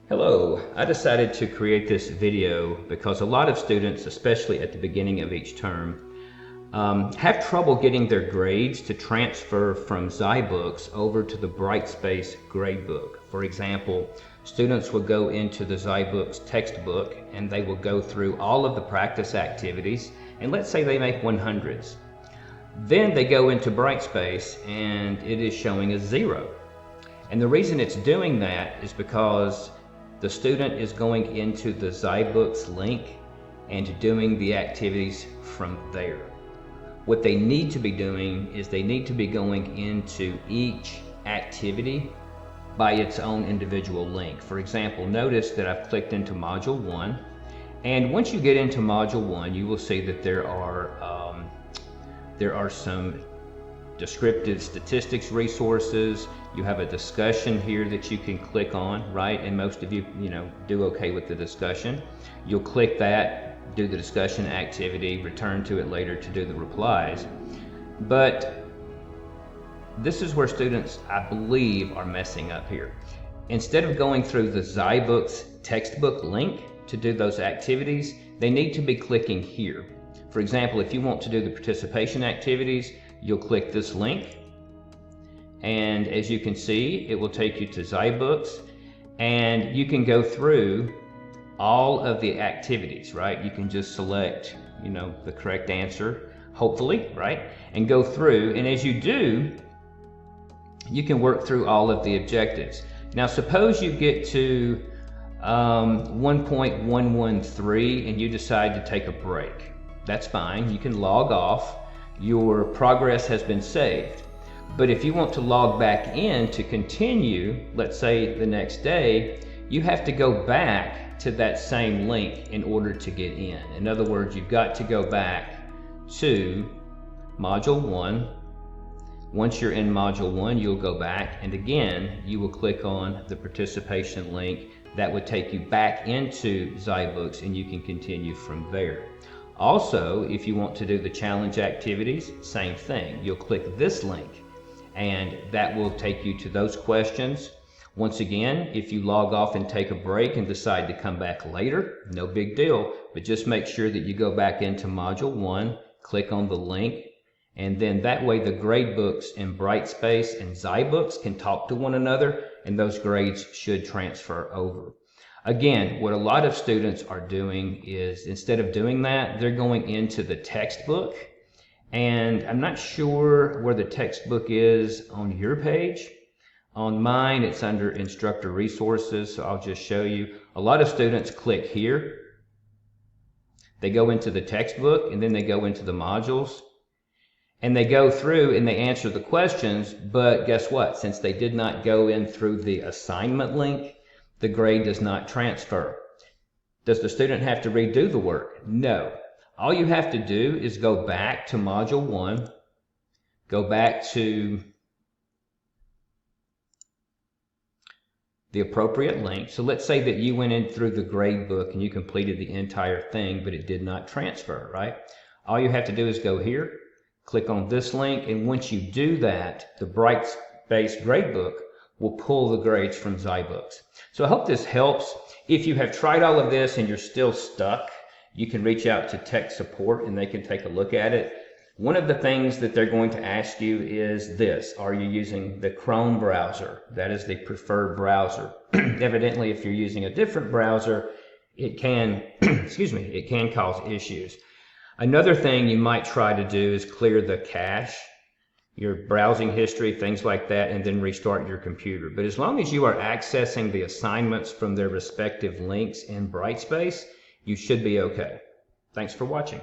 Hello, I decided to create this video because a lot of students, especially at the beginning of each term, have trouble getting their grades to transfer from ZyBooks over to the Brightspace gradebook. For example, students will go into the ZyBooks textbook and they will go through all of the practice activities, and let's say they make 100s. Then they go into Brightspace and it is showing a 0. And the reason it's doing that is because the student is going into the ZyBooks link and doing the activities from there. What they need to be doing is they need to be going into each activity by its own individual link. For example, notice that I've clicked into Module 1, and once you get into Module 1, you will see that there are some descriptive statistics resources. You have a discussion here that you can click on, right? And most of you do okay with the discussion. You'll click that, do the discussion activity, return to it later to do the replies. But this is where students, I believe, are messing up here. Instead of going through the ZyBooks textbook link to do those activities, they need to be clicking here. For example, if you want to do the participation activities, you'll click this link, and as you can see, it will take you to ZyBooks, and you can go through all of the activities, right? You can just select, the correct answer, hopefully, right? And go through, and as you do, you can work through all of the objectives. Now, suppose you get to 1.113 and you decide to take a break. That's fine, you can log off. Your progress has been saved. But if you want to log back in to continue, let's say the next day, you have to go back to that same link in order to get in. In other words, you've got to go back to Module 1. Once you're in Module 1, you'll go back, and again, you will click on the participation link. That would take you back into ZyBooks, and you can continue from there. Also, if you want to do the challenge activities, same thing. You'll click this link, and that will take you to those questions. Once again, if you log off and take a break and decide to come back later, no big deal, but just make sure that you go back into Module 1, click on the link, and then that way the gradebooks in Brightspace and ZyBooks can talk to one another, and those grades should transfer over. Again, what a lot of students are doing is, instead of doing that, they're going into the textbook, and I'm not sure where the textbook is on your page. On mine, it's under Instructor Resources, so I'll just show you. A lot of students click here. They go into the textbook, and then they go into the modules, and they go through and they answer the questions, but guess what? Since they did not go in through the assignment link, the grade does not transfer. Does the student have to redo the work? No. All you have to do is go back to Module 1, go back to the appropriate link. So let's say that you went in through the grade book and you completed the entire thing, but it did not transfer, right? All you have to do is go here, click on this link, and once you do that, the Brightspace gradebook will pull the grades from ZyBooks. So I hope this helps. If you have tried all of this and you're still stuck, you can reach out to tech support and they can take a look at it. One of the things that they're going to ask you is this: are you using the Chrome browser? That is the preferred browser. Evidently, if you're using a different browser, it can, it can cause issues. Another thing you might try to do is clear the cache, your browsing history, things like that, and then restart your computer. But as long as you are accessing the assignments from their respective links in Brightspace, you should be okay. Thanks for watching.